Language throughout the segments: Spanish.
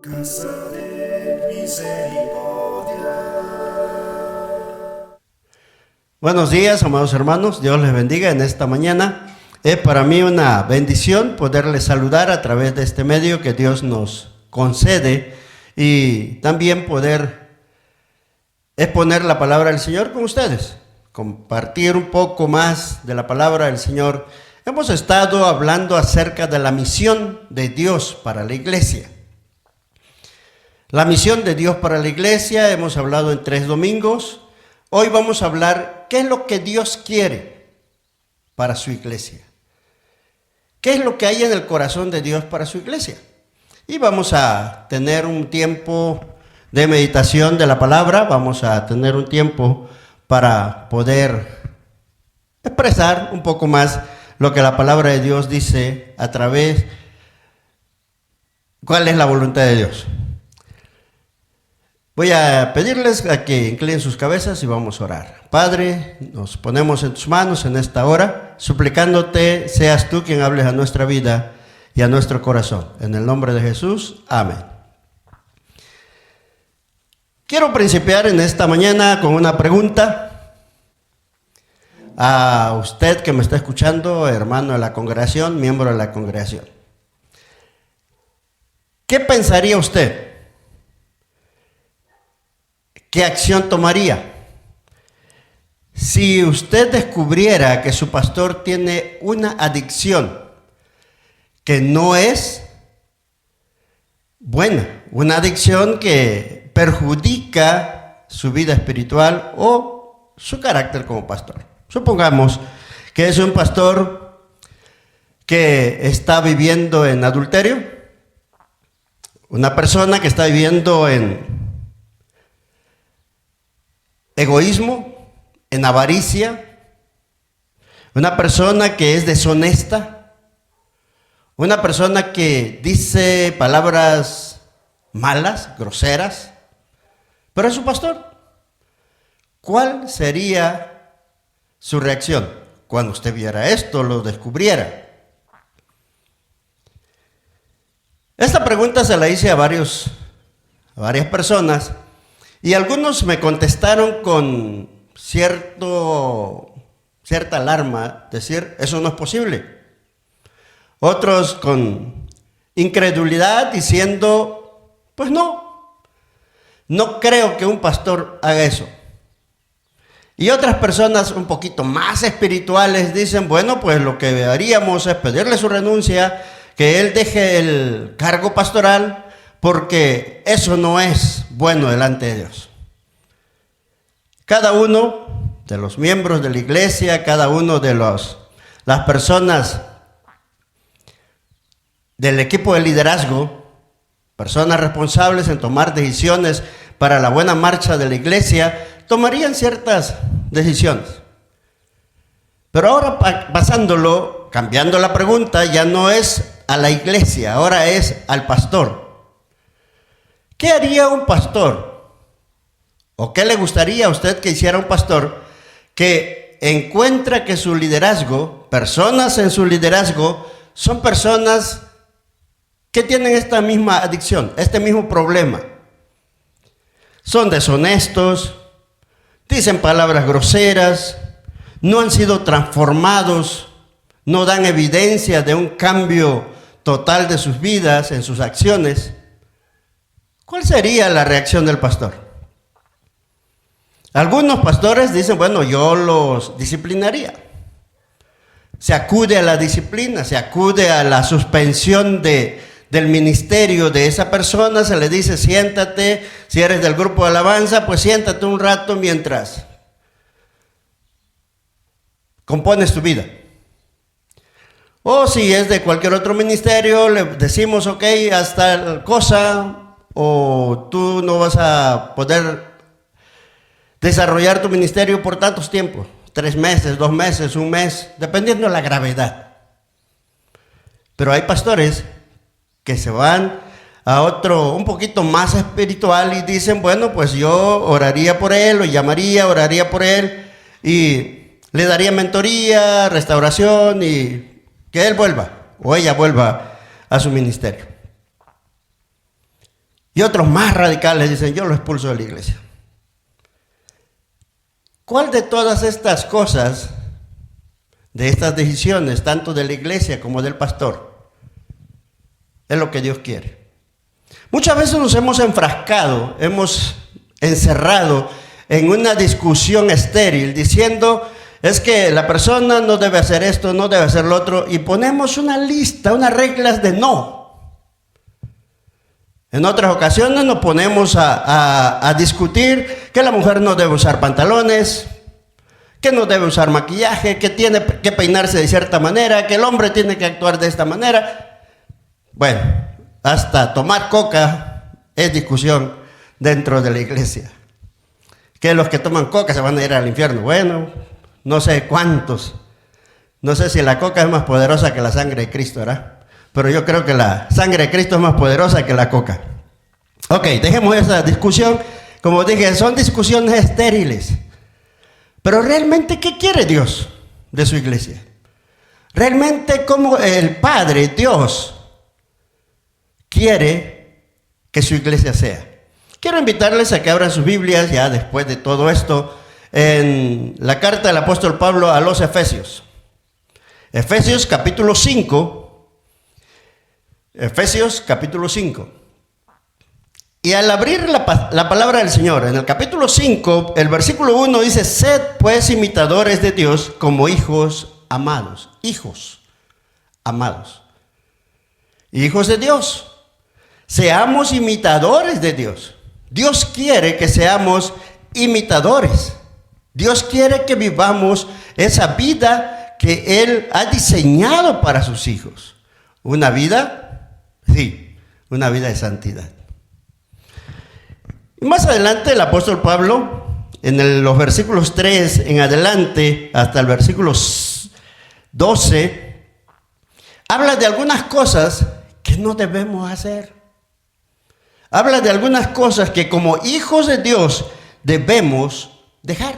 Casa de Misericordia. Buenos días, amados hermanos. Dios les bendiga en esta mañana. Es para mí una bendición poderles saludar a través de este medio que Dios nos concede y también poder exponer la palabra del Señor con ustedes, compartir un poco más de la palabra del Señor. Hemos estado hablando acerca de la misión de Dios para la iglesia. La misión de Dios para la iglesia, hemos hablado en 3 domingos. Hoy vamos a hablar qué es lo que Dios quiere para su iglesia. ¿Qué es lo que hay en el corazón de Dios para su iglesia? Y vamos a tener un tiempo de meditación de la palabra, vamos a tener un tiempo para poder expresar un poco más lo que la palabra de Dios dice a través, cuál es la voluntad de Dios. Voy a pedirles a que inclinen sus cabezas y vamos a orar. Padre, nos ponemos en tus manos en esta hora, suplicándote seas tú quien hables a nuestra vida y a nuestro corazón. En el nombre de Jesús, amén. Quiero principiar en esta mañana con una pregunta a usted que me está escuchando, hermano de la congregación, miembro de la congregación. ¿Qué pensaría usted? ¿Qué acción tomaría? Si usted descubriera que su pastor tiene una adicción que no es buena, una adicción que perjudica su vida espiritual o su carácter como pastor. Supongamos que es un pastor que está viviendo en adulterio, una persona que está viviendo en egoísmo, en avaricia, una persona que es deshonesta, una persona que dice palabras malas, groseras, pero es su pastor. ¿Cuál sería su reacción cuando usted viera esto, lo descubriera? Esta pregunta se la hice a varias personas. Y algunos me contestaron con cierta alarma, decir, eso no es posible. Otros con incredulidad diciendo, pues no creo que un pastor haga eso. Y otras personas un poquito más espirituales dicen, bueno, pues lo que haríamos es pedirle su renuncia, que él deje el cargo pastoral, porque eso no es bueno delante de Dios. Cada uno de los miembros de la iglesia, cada uno de las personas del equipo de liderazgo, personas responsables en tomar decisiones para la buena marcha de la iglesia, tomarían ciertas decisiones. Pero ahora pasándolo, cambiando la pregunta, ya no es a la iglesia, ahora es al pastor. ¿Qué haría un pastor? ¿O qué le gustaría a usted que hiciera un pastor que encuentra que su liderazgo, personas en su liderazgo, son personas que tienen esta misma adicción, este mismo problema? Son deshonestos, dicen palabras groseras, no han sido transformados, no dan evidencia de un cambio total de sus vidas, en sus acciones. ¿Cuál sería la reacción del pastor? Algunos pastores dicen, bueno, yo los disciplinaría. Se acude a la disciplina, se acude a la suspensión del ministerio de esa persona, se le dice, siéntate, si eres del grupo de alabanza, pues siéntate un rato mientras compones tu vida. O si es de cualquier otro ministerio, le decimos, ok, hasta cosa, o tú no vas a poder desarrollar tu ministerio por tantos tiempos, 3 meses, 2 meses, 1 mes, dependiendo de la gravedad. Pero hay pastores que se van a otro, un poquito más espiritual y dicen, bueno, pues yo oraría por él, lo llamaría, oraría por él y le daría mentoría, restauración y que él vuelva o ella vuelva a su ministerio. Y otros más radicales dicen, yo lo expulso de la iglesia. ¿Cuál de todas estas cosas, de estas decisiones, tanto de la iglesia como del pastor, es lo que Dios quiere? Muchas veces nos hemos enfrascado, hemos encerrado en una discusión estéril, diciendo, es que la persona no debe hacer esto, no debe hacer lo otro, y ponemos una lista, unas reglas de no. En otras ocasiones nos ponemos a discutir que la mujer no debe usar pantalones, que no debe usar maquillaje, que tiene que peinarse de cierta manera, que el hombre tiene que actuar de esta manera. Bueno, hasta tomar coca es discusión dentro de la iglesia. Que los que toman coca se van a ir al infierno. Bueno, no sé cuántos. No sé si la coca es más poderosa que la sangre de Cristo, ¿verdad? Pero yo creo que la sangre de Cristo es más poderosa que la coca. Ok, dejemos esa discusión. Como dije, son discusiones estériles. Pero realmente, ¿qué quiere Dios de su iglesia? Realmente, como el Padre, Dios, quiere que su iglesia sea. Quiero invitarles a que abran sus Biblias, ya después de todo esto, en la carta del apóstol Pablo a los Efesios. Efesios capítulo 5. Efesios capítulo 5. Y al abrir la palabra del Señor, en el capítulo 5, el versículo 1 dice, sed pues imitadores de Dios como hijos amados. Hijos amados. Hijos de Dios. Seamos imitadores de Dios. Dios quiere que seamos imitadores. Dios quiere que vivamos esa vida que Él ha diseñado para sus hijos. Una vida, sí, una vida de santidad. Y más adelante el apóstol Pablo, en los versículos 3 en adelante hasta el versículo 12, habla de algunas cosas que no debemos hacer. Habla de algunas cosas que como hijos de Dios debemos dejar.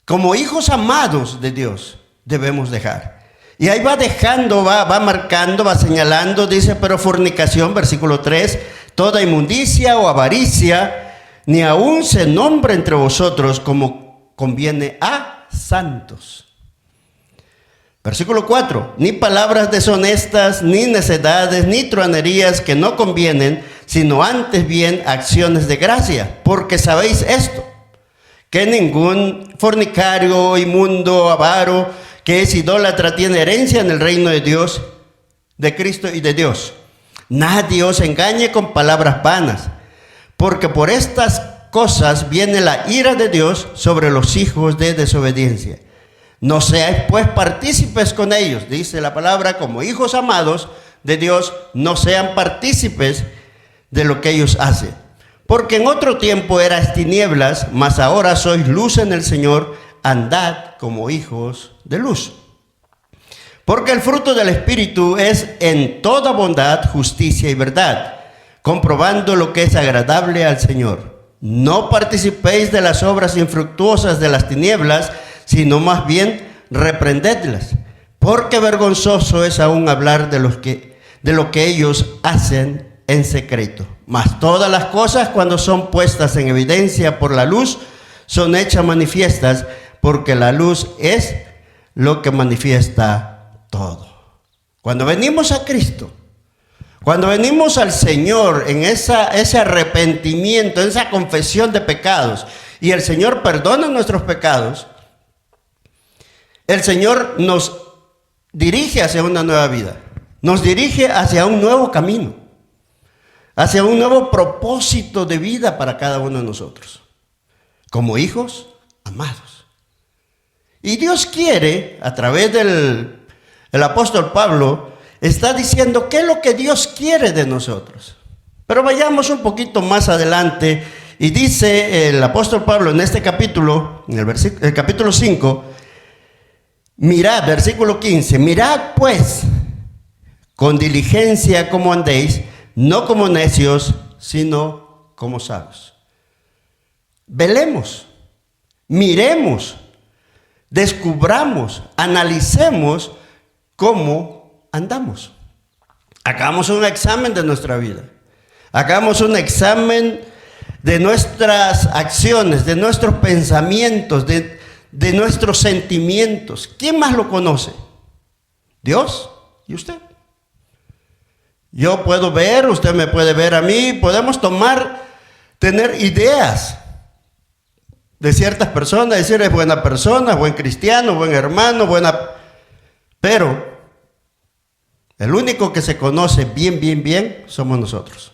Como hijos amados de Dios debemos dejar. Y ahí va dejando, va marcando, va señalando, dice, pero fornicación, versículo 3, toda inmundicia o avaricia, ni aun se nombre entre vosotros como conviene a santos. Versículo 4, ni palabras deshonestas, ni necedades, ni truanerías que no convienen, sino antes bien acciones de gracia, porque sabéis esto, que ningún fornicario, inmundo, avaro, que es idólatra, tiene herencia en el reino de Dios, de Cristo y de Dios. Nadie os engañe con palabras vanas, porque por estas cosas viene la ira de Dios sobre los hijos de desobediencia. No seáis pues partícipes con ellos, dice la palabra, como hijos amados de Dios, no sean partícipes de lo que ellos hacen. Porque en otro tiempo erais tinieblas, mas ahora sois luz en el Señor, andad como hijos de luz. Porque el fruto del Espíritu es en toda bondad, justicia y verdad, comprobando lo que es agradable al Señor. No participéis de las obras infructuosas de las tinieblas, sino más bien reprendedlas, porque vergonzoso es aún hablar de lo que ellos hacen en secreto. Mas todas las cosas, cuando son puestas en evidencia por la luz, son hechas manifiestas, porque la luz es lo que manifiesta todo. Cuando venimos a Cristo, cuando venimos al Señor en ese arrepentimiento, en esa confesión de pecados, y el Señor perdona nuestros pecados, el Señor nos dirige hacia una nueva vida, nos dirige hacia un nuevo camino, hacia un nuevo propósito de vida para cada uno de nosotros, como hijos amados. Y Dios quiere, a través del apóstol Pablo, está diciendo qué es lo que Dios quiere de nosotros. Pero vayamos un poquito más adelante, y dice el apóstol Pablo en este capítulo, en el capítulo 5, mirad, versículo 15, mirad pues con diligencia cómo andéis, no como necios, sino como sabios. Velemos, miremos, descubramos, analicemos cómo andamos. Hagamos un examen de nuestra vida. Hagamos un examen de nuestras acciones, de nuestros pensamientos, de nuestros sentimientos. ¿Quién más lo conoce? Dios y usted. Yo puedo ver, usted me puede ver a mí, podemos tener ideas de ciertas personas, decir es buena persona, buen cristiano, buen hermano, pero el único que se conoce bien somos nosotros.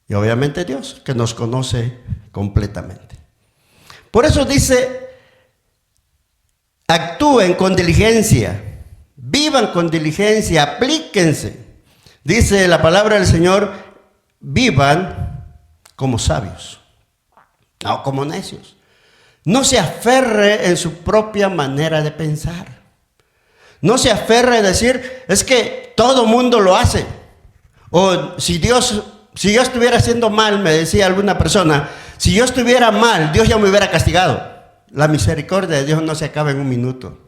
Y obviamente Dios, que nos conoce completamente. Por eso dice, actúen con diligencia, vivan con diligencia, aplíquense. Dice la palabra del Señor, vivan como sabios, no como necios. No se aferre en su propia manera de pensar. No se aferre a decir, es que todo mundo lo hace. O si yo estuviera haciendo mal, me decía alguna persona, si yo estuviera mal, Dios ya me hubiera castigado. La misericordia de Dios no se acaba en un minuto.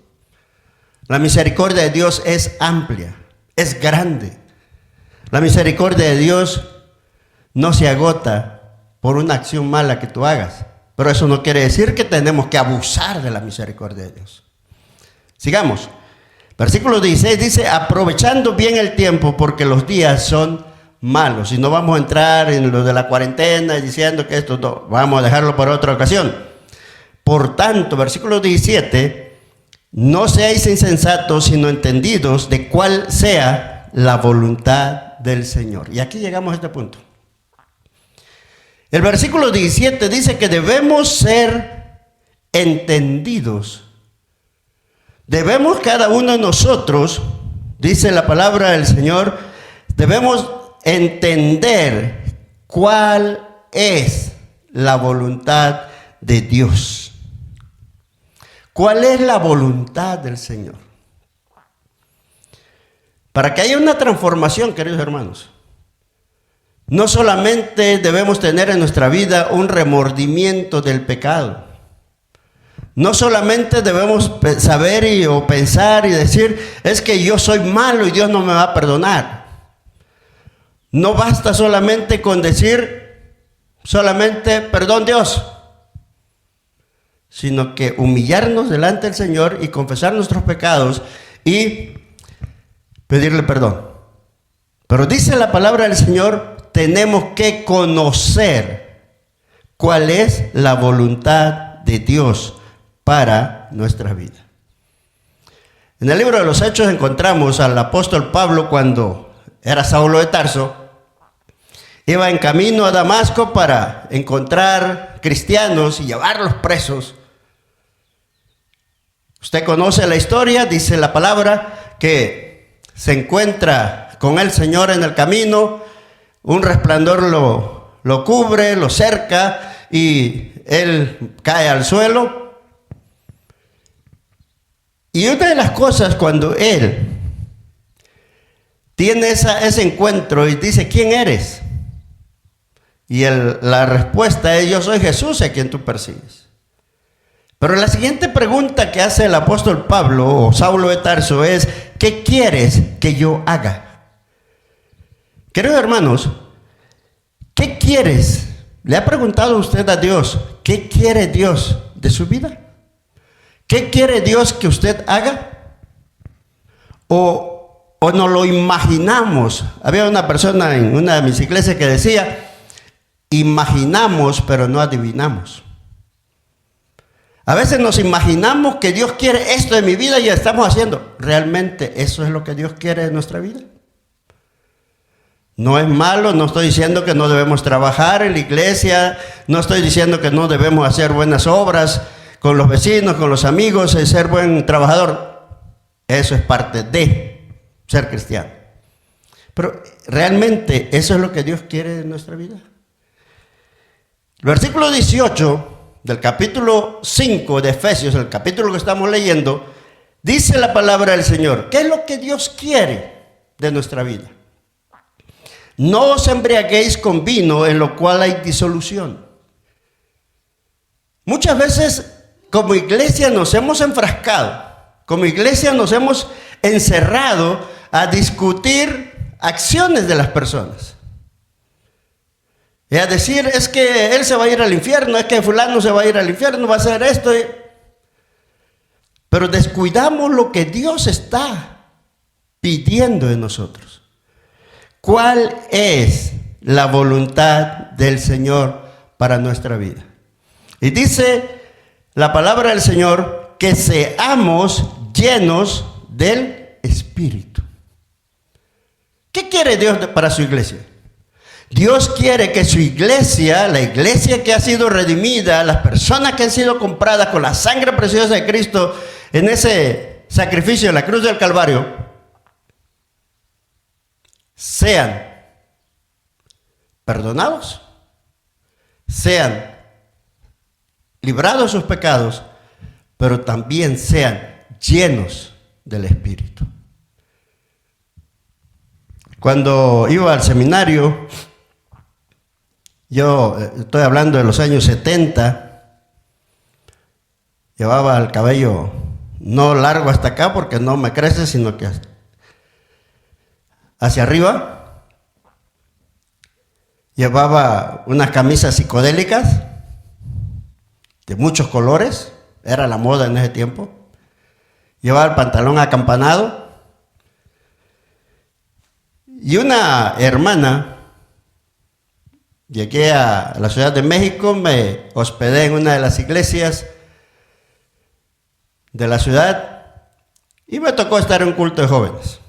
La misericordia de Dios es amplia, es grande. La misericordia de Dios no se agota por una acción mala que tú hagas. Pero eso no quiere decir que tenemos que abusar de la misericordia de Dios. Sigamos. Versículo 16 dice, aprovechando bien el tiempo porque los días son malos. Y no vamos a entrar en lo de la cuarentena y diciendo que esto no, vamos a dejarlo para otra ocasión. Por tanto, versículo 17, no seáis insensatos, sino entendidos de cuál sea la voluntad del Señor. Y aquí llegamos a este punto. El versículo 17 dice que debemos ser entendidos. Debemos cada uno de nosotros, dice la palabra del Señor, debemos entender cuál es la voluntad de Dios. ¿Cuál es la voluntad del Señor? Para que haya una transformación, queridos hermanos, no solamente debemos tener en nuestra vida un remordimiento del pecado. No solamente debemos saber o pensar y decir, es que yo soy malo y Dios no me va a perdonar. No basta solamente con decir, perdón Dios, sino que humillarnos delante del Señor y confesar nuestros pecados y pedirle perdón. Pero dice la palabra del Señor, tenemos que conocer cuál es la voluntad de Dios para nuestra vida. En el libro de los Hechos encontramos al apóstol Pablo cuando era Saulo de Tarso. Iba en camino a Damasco para encontrar cristianos y llevarlos presos. Usted conoce la historia, dice la palabra que se encuentra con el Señor en el camino, un resplandor lo cubre, lo cerca y él cae al suelo. Y una de las cosas cuando él tiene ese encuentro y dice, ¿quién eres? Y la respuesta es, yo soy Jesús a quien tú persigues. Pero la siguiente pregunta que hace el apóstol Pablo o Saulo de Tarso es, ¿qué quieres que yo haga? Queridos hermanos, ¿qué quieres? ¿Le ha preguntado usted a Dios, qué quiere Dios de su vida? ¿Qué quiere Dios que usted haga? ¿O nos lo imaginamos? Había una persona en una de mis iglesias que decía, imaginamos pero no adivinamos. A veces nos imaginamos que Dios quiere esto de mi vida y ya estamos haciendo. ¿Realmente eso es lo que Dios quiere de nuestra vida? No es malo, no estoy diciendo que no debemos trabajar en la iglesia, no estoy diciendo que no debemos hacer buenas obras con los vecinos, con los amigos, ser buen trabajador. Eso es parte de ser cristiano. Pero realmente eso es lo que Dios quiere de nuestra vida. El versículo 18 del capítulo 5 de Efesios, el capítulo que estamos leyendo, dice la palabra del Señor. ¿Qué es lo que Dios quiere de nuestra vida? No os embriaguéis con vino en lo cual hay disolución. Muchas veces como iglesia nos hemos enfrascado, como iglesia nos hemos encerrado a discutir acciones de las personas. Y a decir, es que él se va a ir al infierno, es que fulano se va a ir al infierno, va a hacer esto. Pero descuidamos lo que Dios está pidiendo de nosotros. ¿Cuál es la voluntad del Señor para nuestra vida? Y dice la palabra del Señor que seamos llenos del Espíritu. ¿Qué quiere Dios para su iglesia? Dios quiere que su iglesia, la iglesia que ha sido redimida, las personas que han sido compradas con la sangre preciosa de Cristo en ese sacrificio en la cruz del Calvario, sean perdonados, sean librados de sus pecados, pero también sean llenos del Espíritu. Cuando iba al seminario, yo estoy hablando de los años 70, llevaba el cabello no largo hasta acá porque no me crece, sino que hacia arriba. Llevaba unas camisas psicodélicas de muchos colores, era la moda en ese tiempo. Llevaba el pantalón acampanado. Y una hermana, llegué a la Ciudad de México, me hospedé en una de las iglesias de la ciudad y me tocó estar en un culto de jóvenes,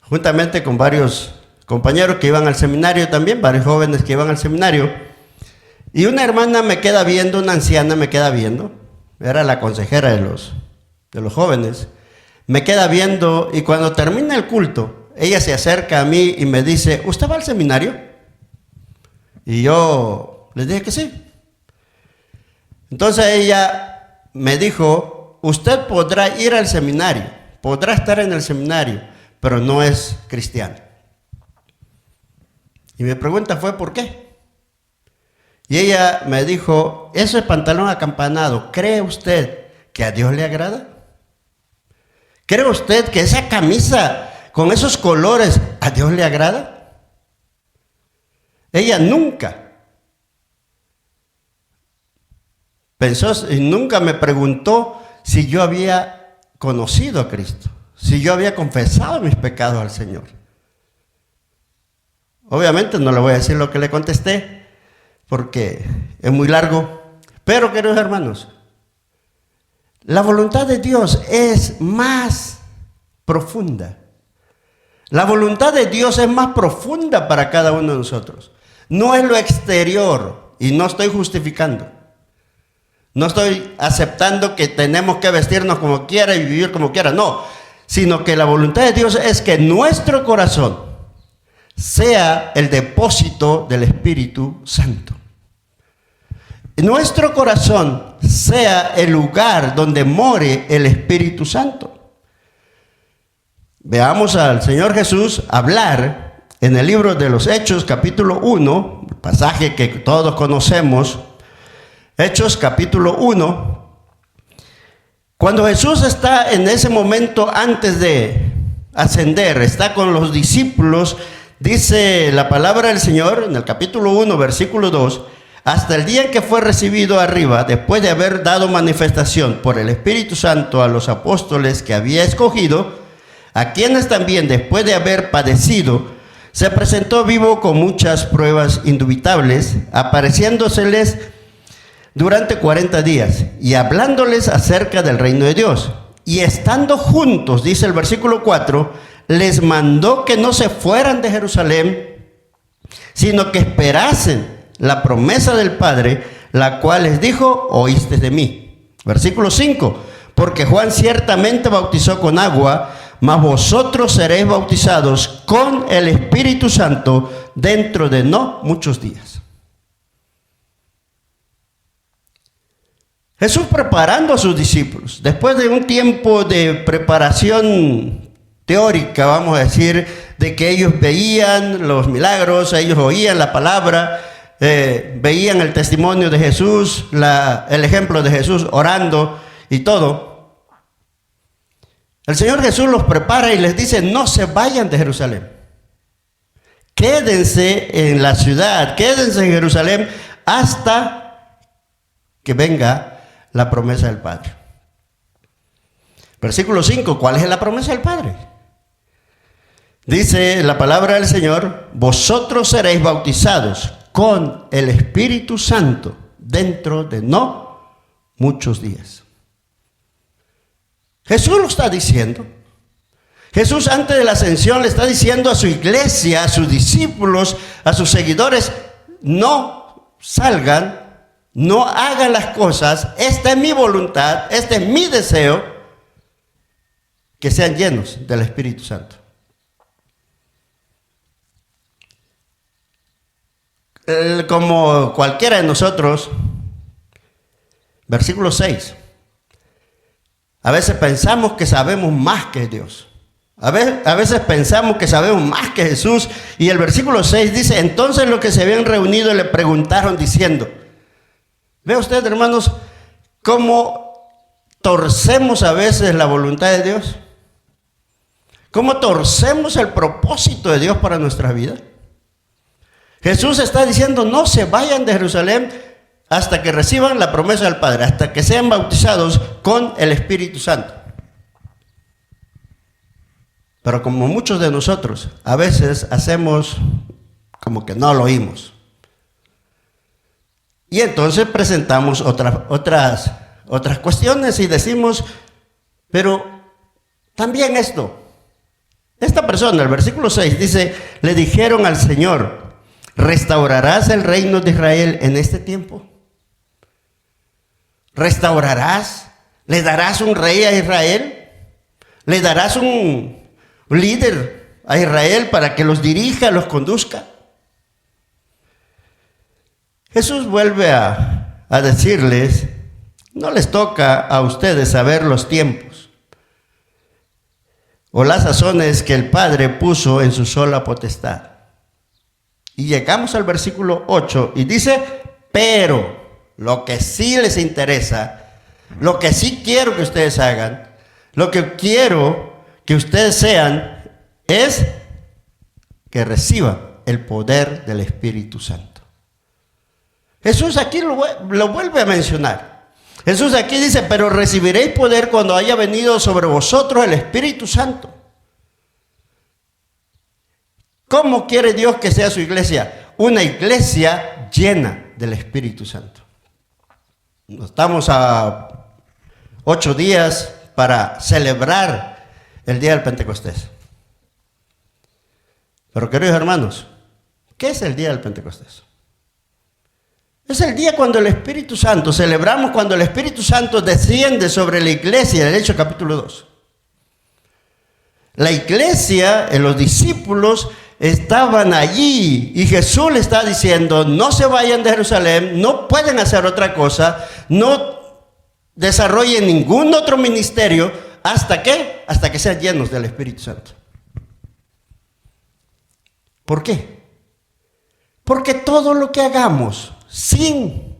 juntamente con varios compañeros que iban al seminario también, varios jóvenes que iban al seminario. Y una hermana me queda viendo, una anciana me queda viendo, era la consejera de los jóvenes, me queda viendo y cuando termina el culto, ella se acerca a mí y me dice, ¿usted va al seminario? Y yo le dije que sí. Entonces ella me dijo, usted podrá ir al seminario, podrá estar en el seminario, pero no es cristiano. Y mi pregunta fue, ¿por qué? Y ella me dijo, ese pantalón acampanado, ¿cree usted que a Dios le agrada? ¿Cree usted que esa camisa con esos colores a Dios le agrada? Ella nunca pensó y nunca me preguntó si yo había conocido a Cristo, si yo había confesado mis pecados al Señor. Obviamente no le voy a decir lo que le contesté, porque es muy largo. Pero, queridos hermanos, la voluntad de Dios es más profunda. La voluntad de Dios es más profunda para cada uno de nosotros. No es lo exterior, y no estoy justificando. No estoy aceptando que tenemos que vestirnos como quiera y vivir como quiera, no. Sino que la voluntad de Dios es que nuestro corazón sea el depósito del Espíritu Santo. Nuestro corazón sea el lugar donde more el Espíritu Santo. Veamos al Señor Jesús hablar en el libro de los Hechos, capítulo 1, pasaje que todos conocemos. Hechos, capítulo 1. Cuando Jesús está en ese momento antes de ascender, está con los discípulos, dice la palabra del Señor en el capítulo 1, versículo 2, hasta el día en que fue recibido arriba, después de haber dado manifestación por el Espíritu Santo a los apóstoles que había escogido, a quienes también después de haber padecido, se presentó vivo con muchas pruebas indubitables, apareciéndoseles durante 40 días y hablándoles acerca del reino de Dios. Y estando juntos, dice el versículo 4, les mandó que no se fueran de Jerusalén, sino que esperasen la promesa del Padre, la cual les dijo, oíste de mí. Versículo 5, porque Juan ciertamente bautizó con agua, mas vosotros seréis bautizados con el Espíritu Santo dentro de no muchos días. Jesús preparando a sus discípulos, después de un tiempo de preparación teórica, vamos a decir, de que ellos veían los milagros, ellos oían la palabra, veían el testimonio de Jesús, el ejemplo de Jesús orando y todo. El Señor Jesús los prepara y les dice, no se vayan de Jerusalén. quédense en la ciudad, quédense en Jerusalén hasta que venga la promesa del Padre. Versículo 5, ¿cuál es la promesa del Padre? Dice la palabra del Señor: vosotros seréis bautizados con el Espíritu Santo dentro de no muchos días. Jesús lo está diciendo. Jesús antes de la ascensión le está diciendo a su iglesia, a sus discípulos, a sus seguidores: no salgan, no hagan las cosas, esta es mi voluntad, este es mi deseo, que sean llenos del Espíritu Santo. Como cualquiera de nosotros, versículo 6, a veces pensamos que sabemos más que Dios. A veces pensamos que sabemos más que Jesús. Y el versículo 6 dice: entonces los que se habían reunido le preguntaron diciendo. ¿Ve usted, hermanos, cómo torcemos a veces la voluntad de Dios? ¿Cómo torcemos el propósito de Dios para nuestra vida? Jesús está diciendo: no se vayan de Jerusalén hasta que reciban la promesa del Padre, hasta que sean bautizados con el Espíritu Santo. Pero como muchos de nosotros, a veces hacemos como que no lo oímos. Y entonces presentamos otras cuestiones y decimos: pero también esto. Esta persona, el versículo 6 dice: le dijeron al Señor: ¿restaurarás el reino de Israel en este tiempo? ¿Restaurarás? ¿Le darás un rey a Israel? ¿Le darás un líder a Israel para que los dirija, los conduzca? Jesús vuelve a decirles: no les toca a ustedes saber los tiempos o las sazones que el Padre puso en su sola potestad. Y llegamos al versículo 8 y dice: pero lo que sí les interesa, lo que sí quiero que ustedes hagan, lo que quiero que ustedes sean, es que reciban el poder del Espíritu Santo. Jesús aquí lo vuelve a mencionar. Jesús aquí dice: pero recibiréis poder cuando haya venido sobre vosotros el Espíritu Santo. ¿Cómo quiere Dios que sea su iglesia? Una iglesia llena del Espíritu Santo. Estamos a 8 días para celebrar el día del Pentecostés. Pero queridos hermanos, ¿qué es el día del Pentecostés? Es el día cuando el Espíritu Santo, celebramos cuando el Espíritu Santo desciende sobre la iglesia, en el Hechos capítulo 2. La iglesia, los discípulos estaban allí y Jesús le está diciendo: no se vayan de Jerusalén, no pueden hacer otra cosa, no desarrollen ningún otro ministerio. ¿Hasta qué? Hasta que sean llenos del Espíritu Santo. ¿Por qué? Porque todo lo que hagamos sin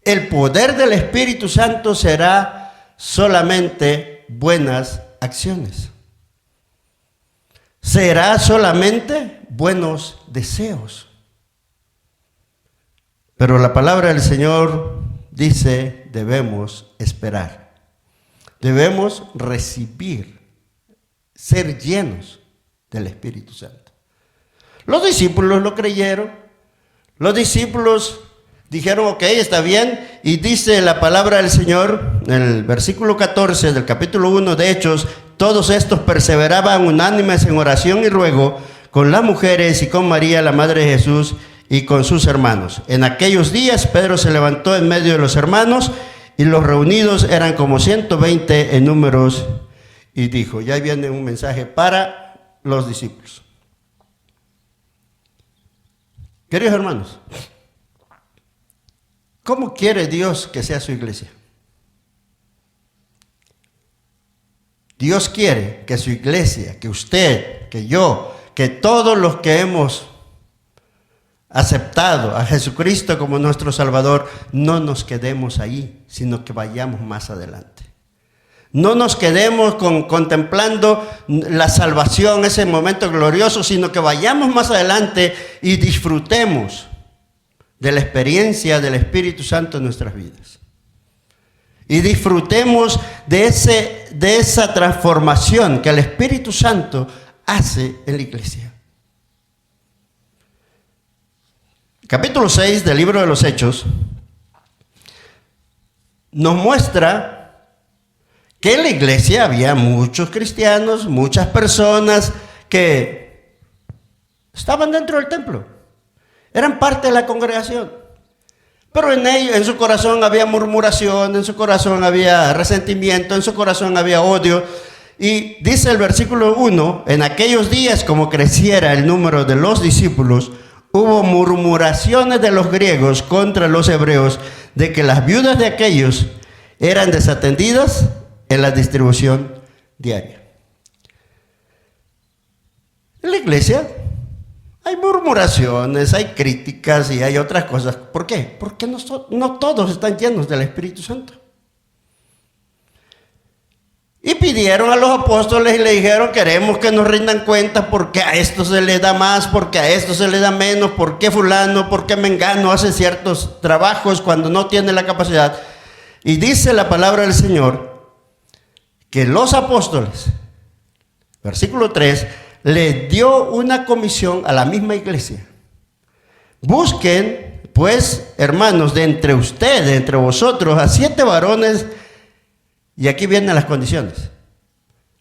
el poder del Espíritu Santo será solamente buenas acciones. Será solamente buenos deseos. Pero la palabra del Señor dice: debemos esperar. Debemos recibir, ser llenos del Espíritu Santo. Los discípulos lo creyeron. Los discípulos dijeron: ok, está bien. Y dice la palabra del Señor, en el versículo 14 del capítulo 1 de Hechos: todos estos perseveraban unánimes en oración y ruego con las mujeres y con María, la madre de Jesús, y con sus hermanos. En aquellos días Pedro se levantó en medio de los hermanos, y los reunidos eran como 120 en números, y dijo: ya viene un mensaje para los discípulos. Queridos hermanos, ¿cómo quiere Dios que sea su iglesia? Dios quiere que su iglesia, que usted, que yo, que todos los que hemos aceptado a Jesucristo como nuestro Salvador, no nos quedemos ahí, sino que vayamos más adelante. No nos quedemos contemplando la salvación, ese momento glorioso, sino que vayamos más adelante y disfrutemos de la experiencia del Espíritu Santo en nuestras vidas. Y disfrutemos de esa transformación que el Espíritu Santo hace en la iglesia. Capítulo 6 del libro de los Hechos nos muestra que en la iglesia había muchos cristianos, muchas personas que estaban dentro del templo, eran parte de la congregación, pero en su corazón había murmuración, en su corazón había resentimiento, en su corazón había odio. Y dice el versículo 1, en aquellos días, como creciera el número de los discípulos, hubo murmuraciones de los griegos contra los hebreos, de que las viudas de aquellos eran desatendidas en la distribución diaria. En la iglesia hay murmuraciones, hay críticas y hay otras cosas. ¿Por qué? Porque no todos están llenos del Espíritu Santo. Y pidieron a los apóstoles y le dijeron: queremos que nos rindan cuentas, porque a esto se le da más, porque a esto se le da menos, porque fulano, porque mengano hace ciertos trabajos cuando no tiene la capacidad. Y dice la palabra del Señor que los apóstoles, versículo 3, les dio una comisión a la misma iglesia. Busquen, pues, hermanos, de entre ustedes, entre vosotros, a 7 varones, y aquí vienen las condiciones,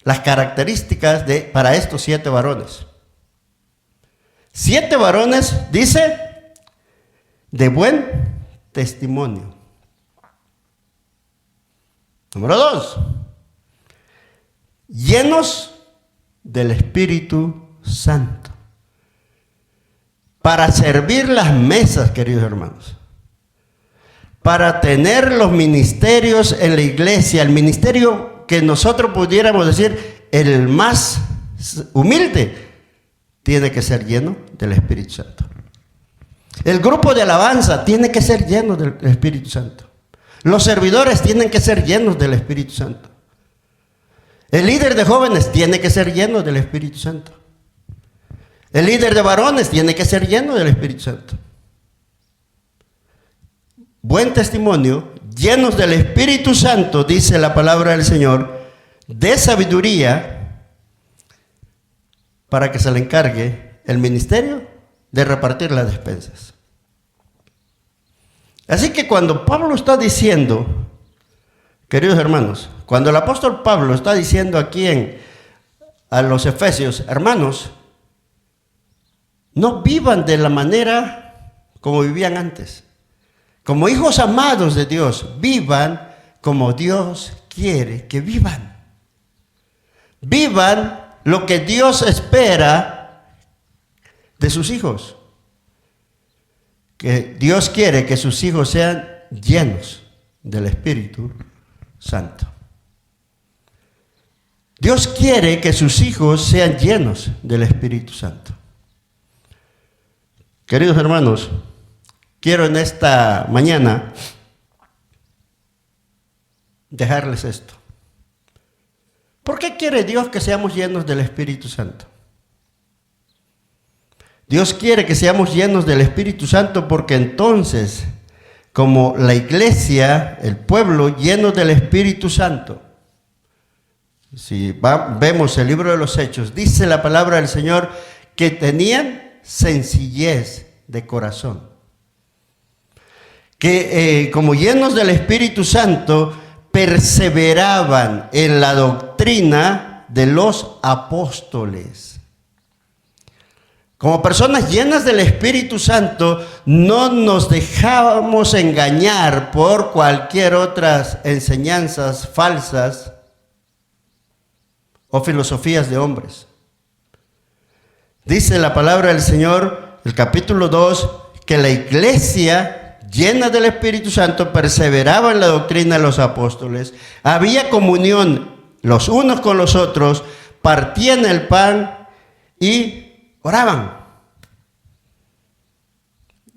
las características para estos 7 varones. 7 varones, dice, de buen testimonio. Número 2, llenos del Espíritu Santo, para servir las mesas, queridos hermanos, para tener los ministerios en la iglesia, el ministerio que nosotros pudiéramos decir el más humilde, tiene que ser lleno del Espíritu Santo. El grupo de alabanza tiene que ser lleno del Espíritu Santo. Los servidores tienen que ser llenos del Espíritu Santo. El líder de jóvenes tiene que ser lleno del Espíritu Santo. El líder de varones tiene que ser lleno del Espíritu Santo. Buen testimonio, llenos del Espíritu Santo, dice la palabra del Señor, de sabiduría, para que se le encargue el ministerio de repartir las despensas. Así que cuando Pablo está diciendo, queridos hermanos, cuando el apóstol Pablo está diciendo aquí a los efesios: hermanos, no vivan de la manera como vivían antes. Como hijos amados de Dios, vivan como Dios quiere que vivan. Vivan lo que Dios espera de sus hijos. Que Dios quiere que sus hijos sean llenos del Espíritu Santo. Dios quiere que sus hijos sean llenos del Espíritu Santo. Queridos hermanos, quiero en esta mañana dejarles esto. ¿Por qué quiere Dios que seamos llenos del Espíritu Santo? Dios quiere que seamos llenos del Espíritu Santo porque entonces, como la iglesia, el pueblo lleno del Espíritu Santo, si vemos el libro de los Hechos, dice la palabra del Señor que tenían sencillez de corazón. Que como llenos del Espíritu Santo, perseveraban en la doctrina de los apóstoles. Como personas llenas del Espíritu Santo, no nos dejamos engañar por cualquier otras enseñanzas falsas o filosofías de hombres. Dice la palabra del Señor, el capítulo 2, que la iglesia llena del Espíritu Santo perseveraba en la doctrina de los apóstoles, había comunión los unos con los otros, partían el pan y oraban.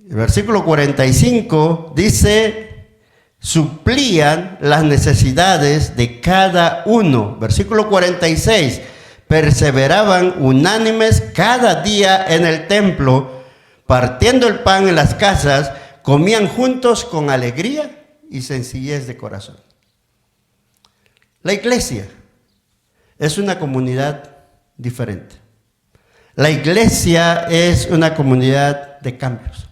El versículo 45 dice: suplían las necesidades de cada uno. Versículo 46, perseveraban unánimes cada día en el templo, partiendo el pan en las casas, comían juntos con alegría y sencillez de corazón. La iglesia es una comunidad diferente. La iglesia es una comunidad de cambios.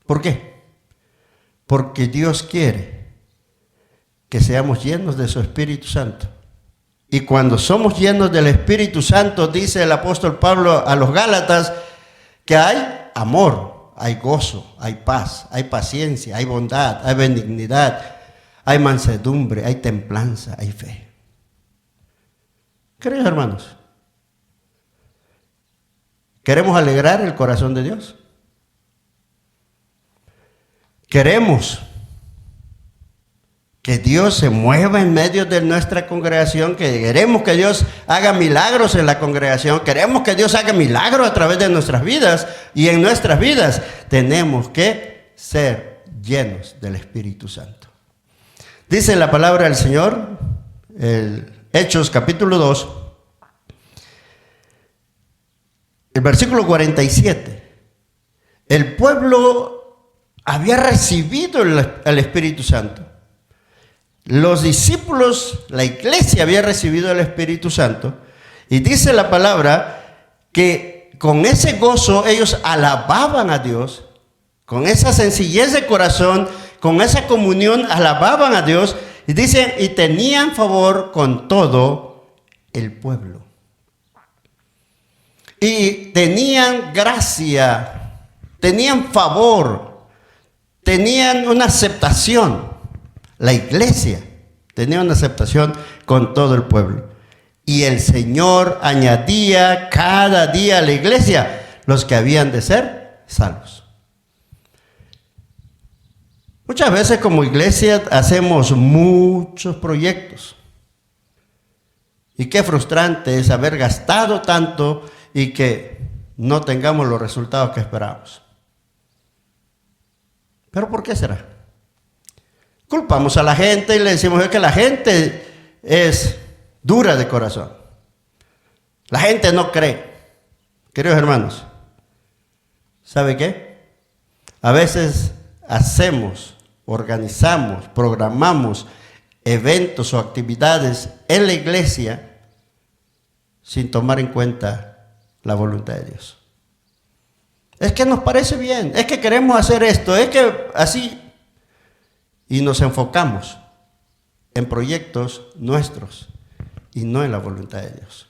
¿Por qué? Porque Dios quiere que seamos llenos de su Espíritu Santo. Y cuando somos llenos del Espíritu Santo, dice el apóstol Pablo a los Gálatas, que hay amor, hay gozo, hay paz, hay paciencia, hay bondad, hay benignidad, hay mansedumbre, hay templanza, hay fe. Queridos hermanos, ¿queremos alegrar el corazón de Dios? ¿Queremos que Dios se mueva en medio de nuestra congregación? ¿Queremos que Dios haga milagros en la congregación? ¿Queremos que Dios haga milagros a través de nuestras vidas? Y en nuestras vidas tenemos que ser llenos del Espíritu Santo. Dice la palabra del Señor, Hechos capítulo 2, el versículo 47. El pueblo había recibido el Espíritu Santo. Los discípulos, la iglesia había recibido el Espíritu Santo. Y dice la palabra que con ese gozo ellos alababan a Dios. Con esa sencillez de corazón, con esa comunión, alababan a Dios. Y dicen, y tenían favor con todo el pueblo. Y tenían gracia, tenían favor, tenían una aceptación. La iglesia tenía una aceptación con todo el pueblo. Y el Señor añadía cada día a la iglesia los que habían de ser salvos. Muchas veces como iglesia hacemos muchos proyectos. Y qué frustrante es haber gastado tanto y que no tengamos los resultados que esperamos. ¿Pero por qué será? Culpamos a la gente y le decimos que la gente es dura de corazón. La gente no cree. Queridos hermanos, ¿sabe qué? A veces hacemos, organizamos, programamos eventos o actividades en la iglesia sin tomar en cuenta la voluntad de Dios. Es que nos parece bien, es que queremos hacer esto, es que así. Y nos enfocamos en proyectos nuestros y no en la voluntad de Dios.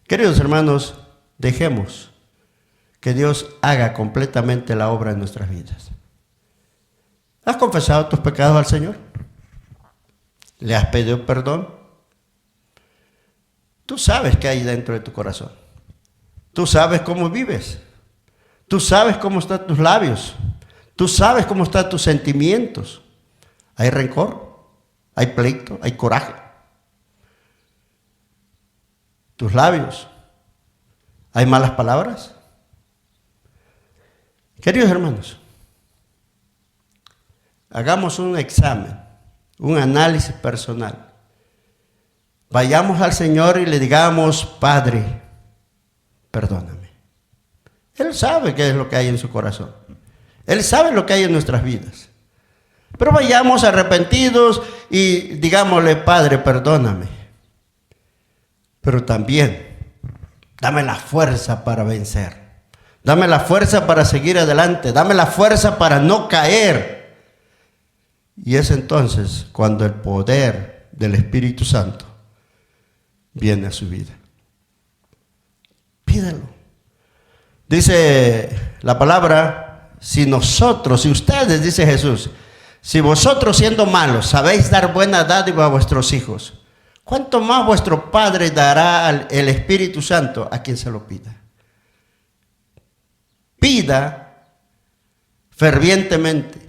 Queridos hermanos, dejemos que Dios haga completamente la obra en nuestras vidas. ¿Has confesado tus pecados al Señor? ¿Le has pedido perdón? Tú sabes qué hay dentro de tu corazón. Tú sabes cómo vives. Tú sabes cómo están tus labios. Tú sabes cómo están tus sentimientos. ¿Hay rencor? ¿Hay pleito? ¿Hay coraje? ¿Tus labios? ¿Hay malas palabras? Queridos hermanos, hagamos un examen, un análisis personal. Vayamos al Señor y le digamos, Padre, perdóname. Él sabe qué es lo que hay en su corazón. Él sabe lo que hay en nuestras vidas. Pero vayamos arrepentidos y digámosle, Padre, perdóname. Pero también, dame la fuerza para vencer. Dame la fuerza para seguir adelante. Dame la fuerza para no caer. Y es entonces cuando el poder del Espíritu Santo viene a su vida. Pídalo. Dice la palabra, si ustedes, dice Jesús, si vosotros siendo malos sabéis dar buena dádiva a vuestros hijos, ¿cuánto más vuestro Padre dará el Espíritu Santo a quien se lo pida? Pida fervientemente,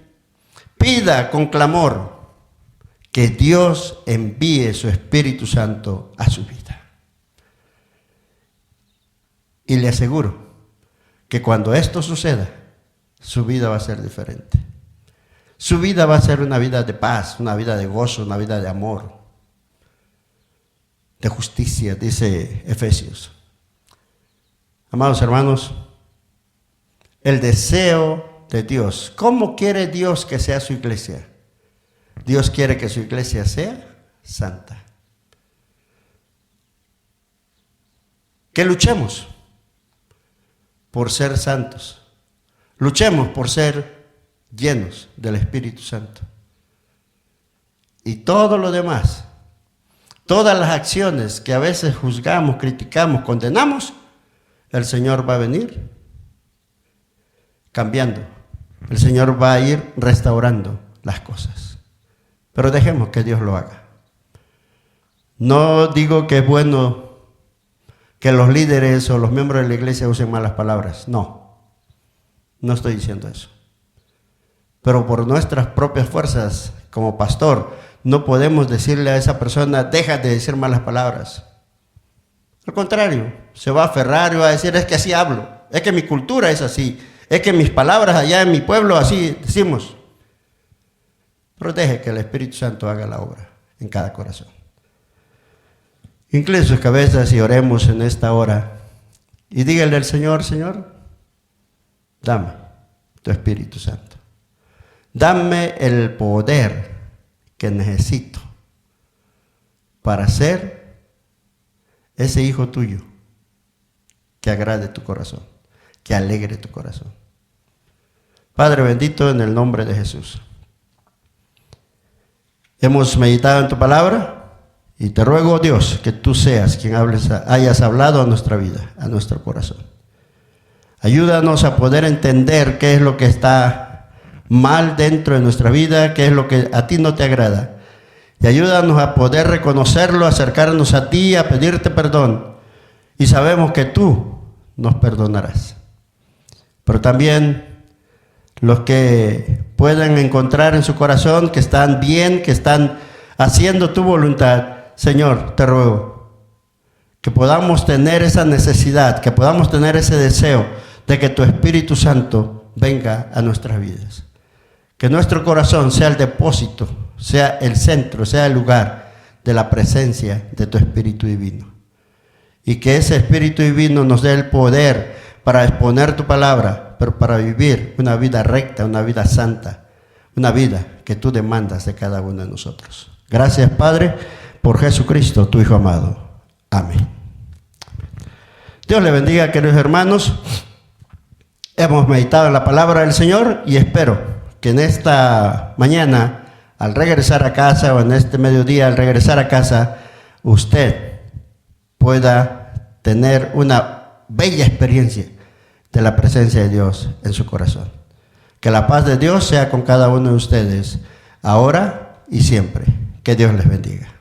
pida con clamor que Dios envíe su Espíritu Santo a su vida. Y le aseguro que cuando esto suceda, su vida va a ser diferente. su vida va a ser una vida de paz, una vida de gozo, una vida de amor, de justicia, dice Efesios. Amados hermanos, el deseo de Dios. ¿Cómo quiere Dios que sea su iglesia? Dios quiere que su iglesia sea santa. Que luchemos por ser santos. Luchemos por ser llenos del Espíritu Santo. Y todo lo demás, todas las acciones que a veces juzgamos, criticamos, condenamos, el Señor va a venir cambiando. El Señor va a ir restaurando las cosas. Pero dejemos que Dios lo haga. No digo que es bueno que los líderes o los miembros de la iglesia usen malas palabras. No estoy diciendo eso. Pero por nuestras propias fuerzas, como pastor, no podemos decirle a esa persona, deja de decir malas palabras. Al contrario, se va a aferrar y va a decir, es que así hablo, es que mi cultura es así, es que mis palabras allá en mi pueblo así decimos. Pero deje que el Espíritu Santo haga la obra en cada corazón. Incline sus cabezas y oremos en esta hora. Y dígale al Señor, Señor, dame tu Espíritu Santo. Dame el poder que necesito para ser ese hijo tuyo que agrade tu corazón, que alegre tu corazón. Padre bendito, en el nombre de Jesús. Hemos meditado en tu palabra y te ruego, Dios, que tú seas quien hayas hablado a nuestra vida, a nuestro corazón. Ayúdanos a poder entender qué es lo que está mal dentro de nuestra vida, qué es lo que a ti no te agrada. Y ayúdanos a poder reconocerlo, acercarnos a ti, a pedirte perdón. Y sabemos que tú nos perdonarás. Pero también los que puedan encontrar en su corazón que están bien, que están haciendo tu voluntad, Señor, te ruego que podamos tener esa necesidad, que podamos tener ese deseo de que tu Espíritu Santo venga a nuestras vidas. Que nuestro corazón sea el depósito, sea el centro, sea el lugar de la presencia de tu Espíritu Divino. Y que ese Espíritu Divino nos dé el poder para exponer tu palabra, pero para vivir una vida recta, una vida santa, una vida que tú demandas de cada uno de nosotros. Gracias, Padre, por Jesucristo, tu Hijo amado. Amén. Dios le bendiga, queridos hermanos. Hemos meditado en la palabra del Señor y espero que en esta mañana, al regresar a casa, o en este mediodía, al regresar a casa, usted pueda tener una bella experiencia de la presencia de Dios en su corazón. Que la paz de Dios sea con cada uno de ustedes, ahora y siempre. Que Dios les bendiga.